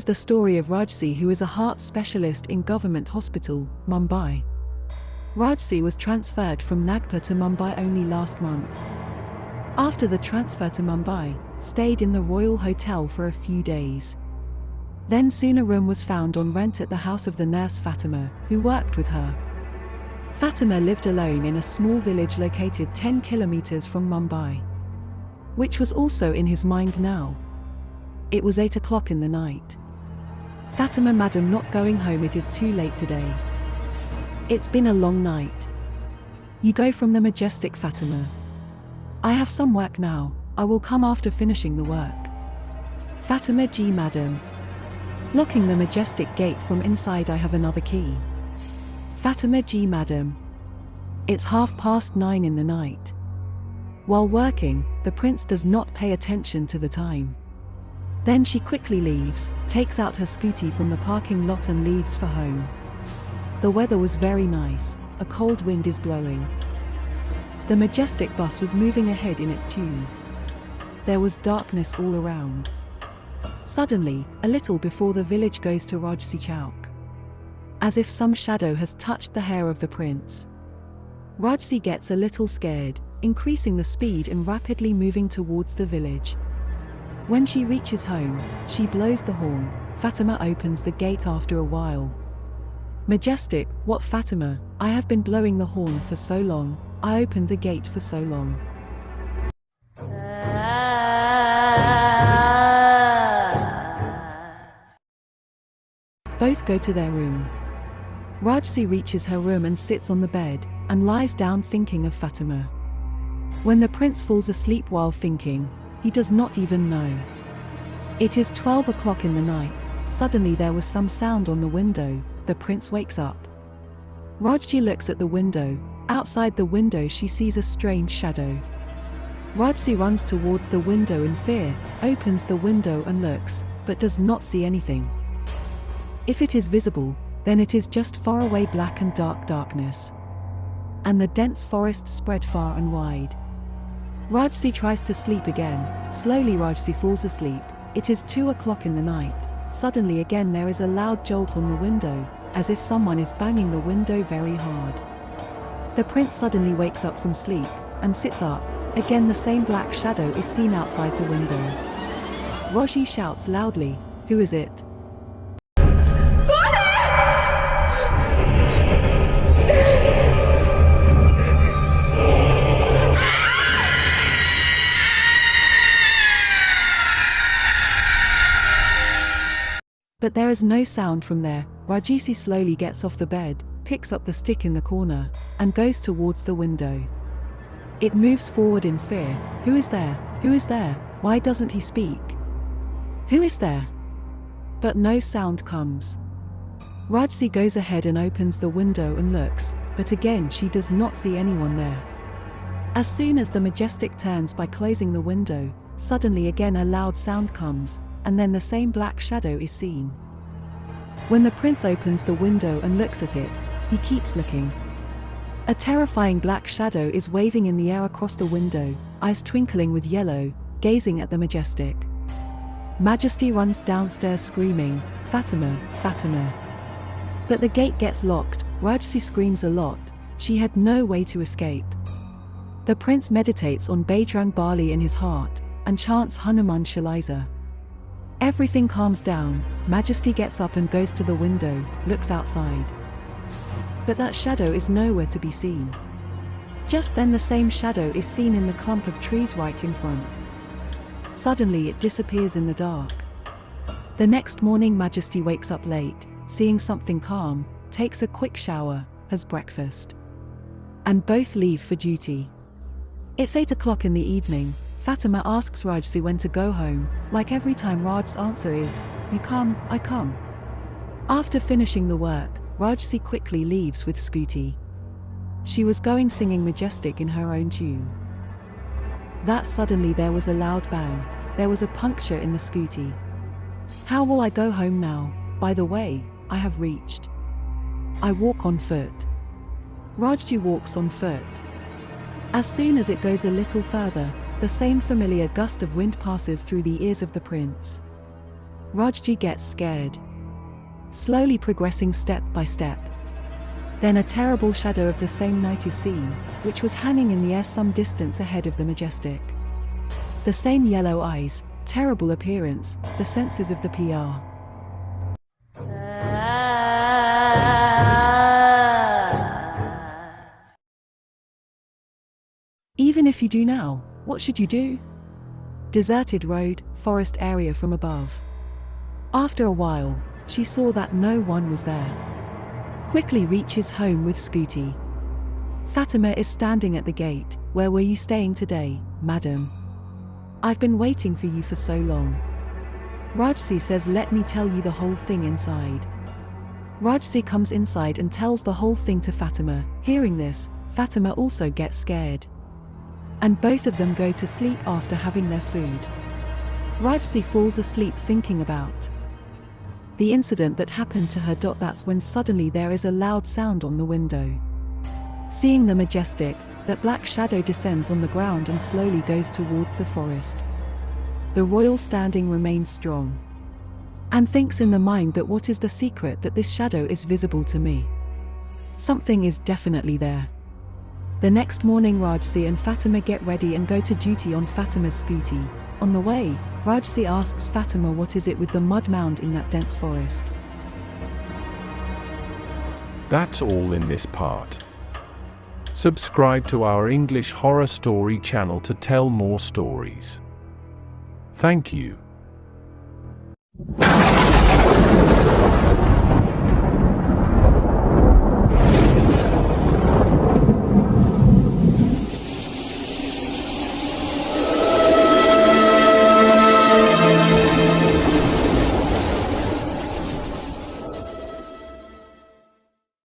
the story of Rajsi, who is a heart specialist in Government Hospital, Mumbai. Rajsi was transferred from Nagpur to Mumbai only last month. After the transfer to Mumbai, stayed in the Royal Hotel for a few days. Then soon a room was found on rent at the house of the nurse Fatima, who worked with her. Fatima lived alone in a small village located 10 kilometers from Mumbai. Which was also in his mind now. It was 8 o'clock in the night. Fatima, madam, not going home, it is too late today. It's been a long night. You go from the majestic, Fatima. I have some work now, I will come after finishing the work. Fatima, ji madam. Locking the majestic gate from inside, I have another key. Fatima, ji madam. It's 9:30 in the night. While working, the prince does not pay attention to the time. Then she quickly leaves, takes out her scooty from the parking lot and leaves for home. The weather was very nice, a cold wind is blowing. The majestic bus was moving ahead in its tune. There was darkness all around. Suddenly, a little before the village goes to Rajsi Chowk. As if some shadow has touched the hair of the prince. Rajsi gets a little scared, increasing the speed and rapidly moving towards the village. When she reaches home, she blows the horn. Fatima opens the gate after a while. Majestic, what, Fatima? I have been blowing the horn for so long, I opened the gate for so long. Both go to their room. Rajsi reaches her room and sits on the bed, and lies down thinking of Fatima. When the prince falls asleep while thinking, he does not even know. It is 12 o'clock in the night. Suddenly there was some sound on the window. The prince wakes up. Rajsi looks at the window. Outside the window she sees a strange shadow. Rajsi runs towards the window in fear, opens the window and looks, but does not see anything. If it is visible, then it is just far away black and dark darkness. And the dense forest spread far and wide. Rajsi tries to sleep again. Slowly Rajsi falls asleep. It is 2 o'clock in the night. Suddenly again there is a loud jolt on the window, as if someone is banging the window very hard. The prince suddenly wakes up from sleep, and sits up. Again the same black shadow is seen outside the window. Rajsi shouts loudly, "Who is it?" But there is no sound from there. Rajsi slowly gets off the bed, picks up the stick in the corner, and goes towards the window. It moves forward in fear. Who is there? Who is there? Why doesn't he speak? Who is there? But no sound comes. Rajsi goes ahead and opens the window and looks, but again she does not see anyone there. As soon as the majestic turns by closing the window, suddenly again a loud sound comes, and then the same black shadow is seen. When the prince opens the window and looks at it, he keeps looking. A terrifying black shadow is waving in the air across the window, eyes twinkling with yellow, gazing at the majestic. Majesty runs downstairs screaming, "Fatima, Fatima." But the gate gets locked. Rajsi screams a lot. She had no way to escape. The prince meditates on Bajrang Bali in his heart, and chants Hanuman Chalisa. Everything calms down. Majesty gets up and goes to the window, looks outside. But that shadow is nowhere to be seen. Just then the same shadow is seen in the clump of trees right in front. Suddenly it disappears in the dark. The next morning Majesty wakes up late, seeing something calm, takes a quick shower, has breakfast. And both leave for duty. It's 8 o'clock in the evening. Fatima asks Rajsi when to go home. Like every time, Raj's answer is, "You come, I come." After finishing the work, Rajsi quickly leaves with scooty. She was going singing majestic in her own tune. That suddenly there was a loud bang. There was a puncture in the scooty. How will I go home now? By the way, I have reached. I walk on foot. Rajji walks on foot. As soon as it goes a little further, the same familiar gust of wind passes through the ears of the prince. Rajji gets scared, slowly progressing step by step. Then a terrible shadow of the same knight is seen, which was hanging in the air some distance ahead of the majestic. The same yellow eyes, terrible appearance, the senses of the PR. Even if you do now, what should you do? Deserted road, forest area from above. After a while, she saw that no one was there. Quickly reaches home with Scooty. Fatima is standing at the gate. Where were you staying today, madam? I've been waiting for you for so long. Rajsi says let me tell you the whole thing inside. Rajsi comes inside and tells the whole thing to Fatima. Hearing this, Fatima also gets scared. And both of them go to sleep after having their food. Rajsi falls asleep thinking about the incident that happened to her. That's when suddenly there is a loud sound on the window. Seeing the majestic, that black shadow descends on the ground and slowly goes towards the forest. The royal standing remains strong, and thinks in the mind that what is the secret that this shadow is visible to me? Something is definitely there. The next morning Rajsi and Fatima get ready and go to duty on Fatima's scooty. On the way, Rajsi asks Fatima what is it with the mud mound in that dense forest. That's all in this part. Subscribe to our English horror story channel to tell more stories. Thank you.